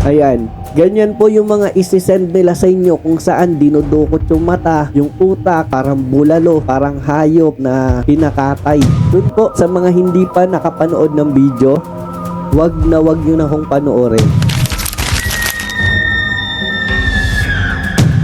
Ayan, ganyan po yung mga isisend nila sa inyo kung saan dinudukot yung mata, yung utak, parang bulalo, parang hayop na pinakatay. Doon po sa mga hindi pa nakapanood ng video, wag nyo na hong panoorin.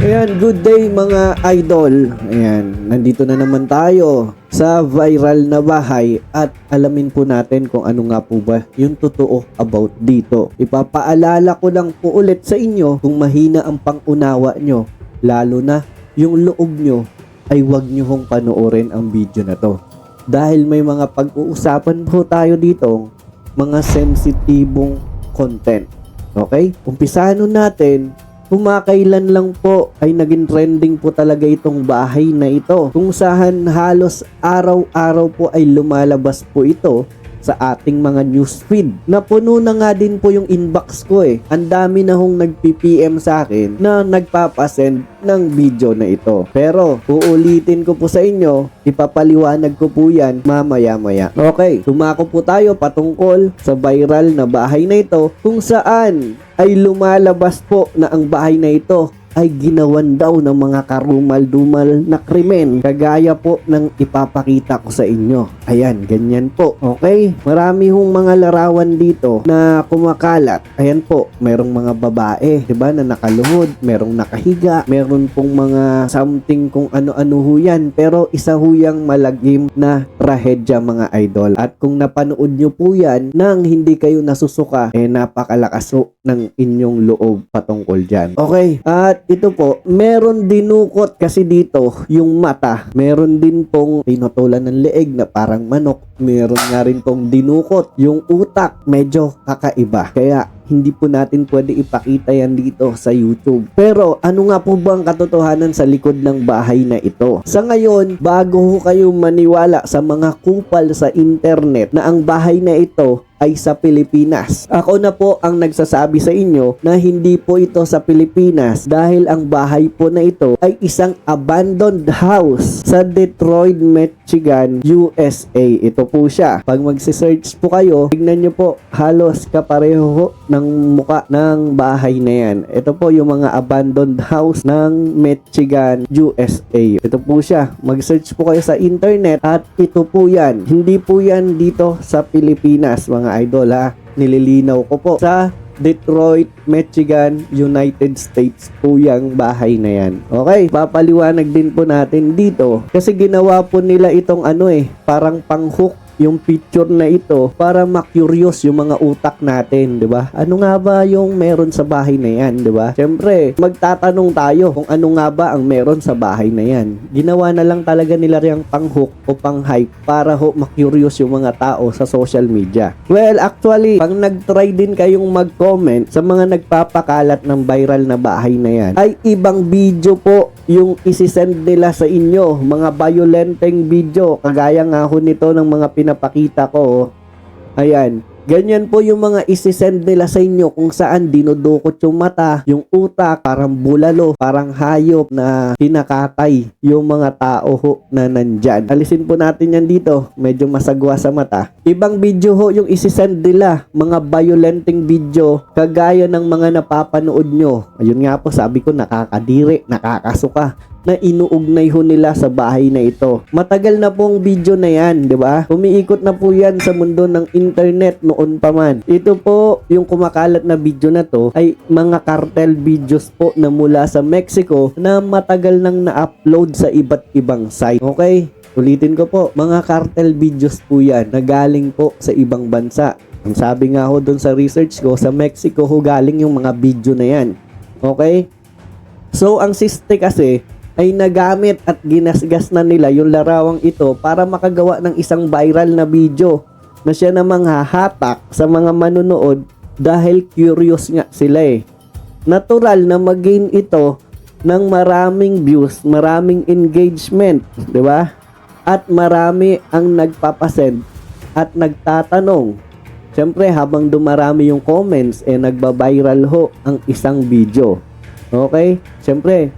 Ayan, good day mga idol. Ayan, nandito na naman tayo sa viral na bahay at alamin po natin kung ano nga po ba yung totoo about dito. Ipapaalala ko lang po ulit sa inyo kung mahina ang pangunawa nyo, lalo na yung loob nyo, ay wag nyo hong panoorin ang video na to. Dahil may mga pag-uusapan po tayo dito, mga sensitibong content. Okay? Umpisahan natin. Kumakailan lang po ay naging trending po talaga itong bahay na ito, kung saan halos araw-araw po ay lumalabas po ito sa ating mga newsfeed. Napuno na nga din po yung inbox ko eh. Ang dami na hong nag-PPM sa akin na nagpapasend ng video na ito. Pero uulitin ko po sa inyo, ipapaliwanag ko po yan mamaya-maya. Okay, sumako po tayo patungkol sa viral na bahay na ito, kung saan ay lumalabas po na ang bahay na ito ay ginawan daw ng mga karumal-dumal na krimen, kagaya po ng ipapakita ko sa inyo. Ayan, ganyan po. Okay? Marami hong mga larawan dito na kumakalat. Ayan po, merong mga babae, 'di ba, na nakaluhod, merong nakahiga, meron pong mga something kung ano-ano ho yan, pero isa ho yang malagim na trahedya mga idol. At kung napanood nyo po yan nang hindi kayo nasusuka, napakalakas ho ng inyong loob patungkol dyan. Okay, at ito po, meron dinukot kasi dito yung mata. Meron din pong pinutulan ng leeg na parang manok. Meron nga rin pong dinukot yung utak. Medyo kakaiba. Kaya hindi po natin pwede ipakita yan dito sa YouTube. Pero ano nga po ba ang katotohanan sa likod ng bahay na ito? Sa ngayon, bago ho kayo maniwala sa mga kupal sa internet na ang bahay na ito ay sa Pilipinas, ako na po ang nagsasabi sa inyo na hindi po ito sa Pilipinas, dahil ang bahay po na ito ay isang abandoned house sa Detroit, Michigan, USA. Ito po siya. Pag magsisearch po kayo, tignan nyo po, halos kapareho ho ng muka ng bahay na yan. Ito po yung mga abandoned house ng Michigan, USA. Ito po siya. Mag-search po kayo sa internet at ito po yan. Hindi po yan dito sa Pilipinas mga idol ha. Nililinaw ko po, sa Detroit, Michigan, United States po yung bahay na yan. Okay, papaliwanag din po natin dito kasi ginawa po nila itong parang pang-hook yung picture na ito para ma-curious yung mga utak natin, 'di ba? Ano nga ba yung meron sa bahay na yan, 'di ba? Syempre, magtatanong tayo kung ano nga ba ang meron sa bahay na yan. Ginawa na lang talaga nila yung pang-hook o pang-hype para ma-curious yung mga tao sa social media. Well, actually, pag nag-try din kayong mag-comment sa mga nagpapakalat ng viral na bahay na yan, ay ibang video po yung isisend nila sa inyo, mga violenteng video, kagaya nga ho nito ng mga pinapakita ko. Ayan, ganyan po yung mga isisend nila sa inyo kung saan dinudukot yung mata, yung utak, parang bulalo, parang hayop na pinakatay yung mga tao ho na nandyan. Alisin po natin yan dito, medyo masagwa sa mata. Ibang video ho yung isisend nila, mga violenteng video, kagaya ng mga napapanood nyo. Ayun nga po, sabi ko, nakakadiri, nakakasuka, na inuugnay ho nila sa bahay na ito. Matagal na pong video na yan, di ba? Umiikot na po yan sa mundo ng internet noon pa man. Ito po, yung kumakalat na video na to, ay mga cartel videos po na mula sa Mexico na matagal nang na-upload sa iba't ibang site. Okay? Ulitin ko po, mga cartel videos po yan na galing po sa ibang bansa. Ang sabi nga ho doon sa research ko, sa Mexico ho galing yung mga video na yan. Okay? So, ang siste kasi ay nagamit at ginasgas na nila yung larawang ito para makagawa ng isang viral na video na siya namang hahatak sa mga manunood dahil curious nga sila eh. Natural na mag-gain ito ng maraming views, maraming engagement, di ba? At marami ang nagpapasend at nagtatanong. Siyempre, habang dumarami yung comments, nagba-viral ho ang isang video. Okay? Siyempre,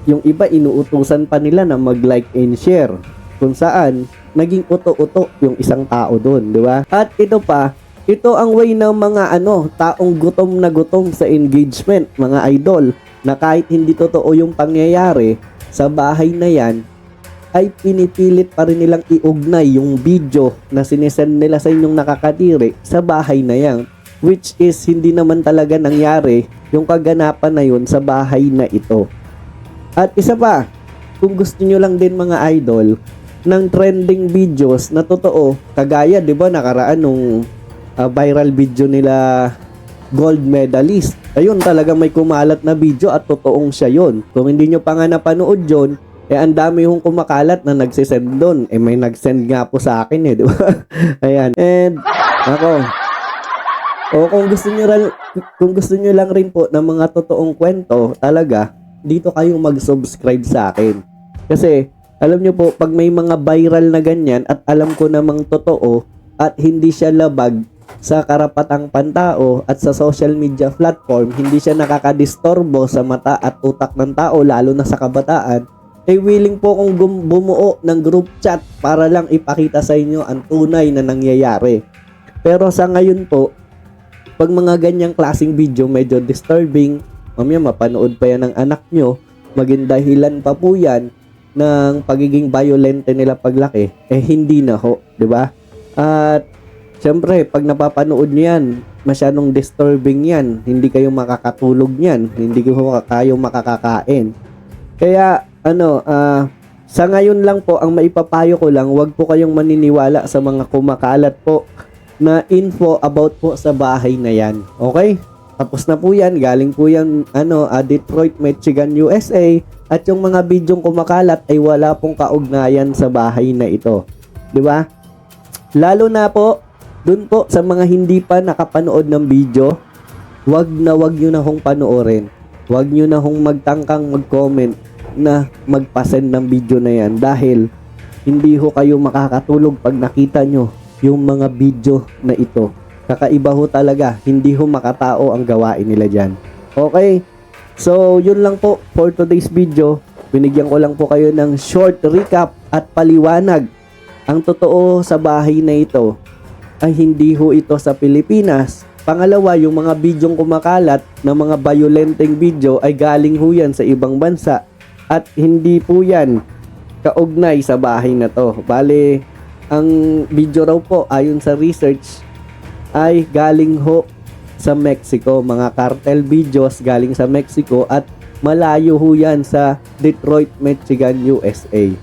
yung iba inuutusan pa nila na mag-like and share, kung saan naging uto-uto yung isang tao doon, di ba? At ito pa, Ito ang way ng mga taong gutom na gutom sa engagement, mga idol, na kahit hindi totoo yung pangyayari sa bahay na yan, ay pinipilit pa rin nilang iugnay yung video na sinesend nila sa inyong nakakadiri sa bahay na yan. Which is hindi naman talaga nangyari yung kaganapan na yun sa bahay na ito. At isa pa, kung gusto nyo lang din mga idol ng trending videos na totoo, kagaya 'di ba nakaraan nung viral video nila gold medalist. Ayun, talaga may kumalat na video at totoong siya yon. Kung hindi nyo pa nga napanood yon, ang dami yung kumakalat na nagsisend doon. May nagsend nga po sa akin di ba? Ayan. And ako, kung gusto niyo lang rin po ng mga totoong kwento, talaga dito kayong mag-subscribe sa akin. Kasi alam nyo po, pag may mga viral na ganyan at alam ko namang totoo at hindi siya labag sa karapatang pantao at sa social media platform, hindi siya nakakadistorbo sa mata at utak ng tao, lalo na sa kabataan, willing po akong bumuo ng group chat para lang ipakita sa inyo ang tunay na nangyayari. Pero sa ngayon po, pag mga ganyang klaseng video medyo disturbing, mamaya mapanood pa yan ng anak nyo, maging dahilan pa po yan ng pagiging violente nila paglaki, hindi na ho, di ba? At syempre, pag napapanood niyo yan, masyadong disturbing yan. Hindi kayo makakatulog niyan. Hindi kayo makakakain. Kaya, sa ngayon lang po, ang maipapayo ko lang, wag po kayong maniniwala sa mga kumakalat po na info about po sa bahay na yan. Okay? Tapos na po yan. Galing po yan, Detroit, Michigan, USA. At yung mga bidyong kumakalat ay wala pong kaugnayan sa bahay na ito. Di ba? Lalo na po, dun po sa mga hindi pa nakapanood ng video, wag nyo na hong panoorin. Wag nyo na hong magtangkang mag-comment na magpasend ng video na yan dahil hindi ho kayo makakatulog pag nakita nyo yung mga video na ito. Kakaiba ho talaga, hindi ho makatao ang gawain nila dyan. Okay? So, yun lang po for today's video. Binigyan ko lang po kayo ng short recap at paliwanag. Ang totoo sa bahay na ito ay hindi ho ito sa Pilipinas. Pangalawa, yung mga bidyong kumakalat na mga violenteng video ay galing ho yan sa ibang bansa at hindi po yan kaugnay sa bahay na to. Bale, ang video raw po ayon sa research ay galing ho sa Mexico. Mga cartel videos galing sa Mexico at malayo ho yan sa Detroit, Michigan, USA.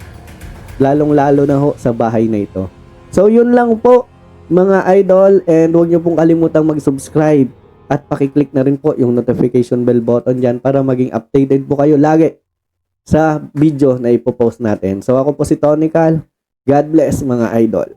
Lalong-lalo na ho sa bahay na ito. So, yun lang po mga idol, and huwag nyo pong kalimutang mag-subscribe at pakiclick na rin po yung notification bell button dyan para maging updated po kayo lagi sa video na ipopost natin. So ako po si Tony Cal. God bless mga idol.